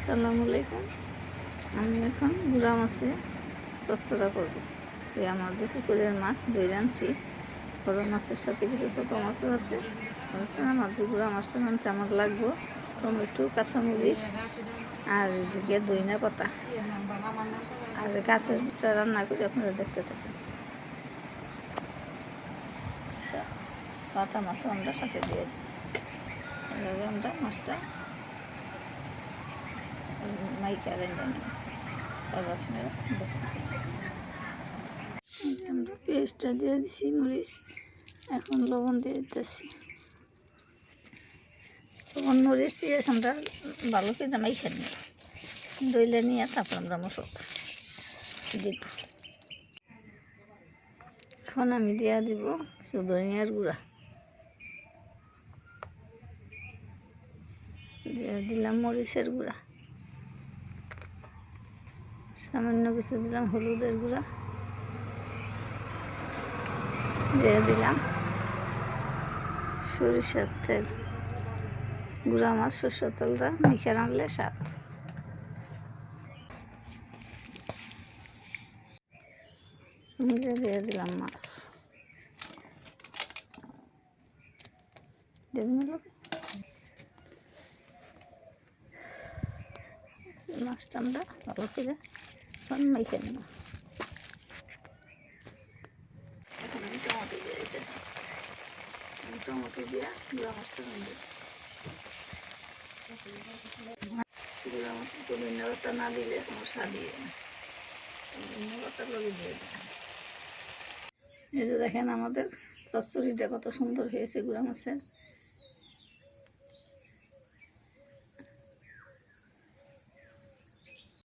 আসসালামু আলাইকুম। আমি এখন গুড়া মাছে চচ্চড়া করব। এই আমাদের পুকুরের মাছ ধরে আনছি। বড় মাছের সাথে কিছু ছোটো মাছও আছে। আমাদের গুড়া মাছটা রান্নতে আমার লাগবো টমেটো, কাঁচামরিচ আর এদিকে ধনিয়া পাতা। আর গাছেরটা রান্না করে আপনারা দেখতে থাকেন। আচ্ছা, পাতা মাছও আমরা সাথে দিয়ে দিই। এভাবে আমরা মাছটা মাইকা রেঁধে নেব। তারপর আপনারা দেখতে থাকেন। আমরা পেস্টটা দিয়ে দিছি মরিচ, এখন লবণ দিয়ে দিতেছি। লবণ মরিচ পেঁয়াজ আমরা ভালো করে মাইখা নিই, দইলে নিয়ে তারপর আমরা মশলা দিব। এখন আমি দিয়া দিব কিছু ধনিয়ার গুঁড়া, দিয়ে দিলাম মরিচের গুঁড়া, সামান্য কিছু দিলাম হলুদের গুঁড়া, দিয়ে দিলাম সরিষার তেল। গুঁড়া মাছ সরষের তেলটা মেখে রানলে স্বাদ। দিয়ে দিলাম মাছ, মাছটা আমরা ভালো করে মেখে নেব। এখন আমি টমেটো দিয়ে দিতেছি, টমেটো দিয়ে গুঁড়া মাছটা রান্না গুঁড়া মাছ ধনিয়া পাতা না দিলে কোনো স্বাদ দিয়ে না, ধনিয়া পাতা লগে দিয়ে দিলাম। এই যে দেখেন আমাদের চচ্চড়িটা কত সুন্দর হয়েছে গুঁড়া মাছের।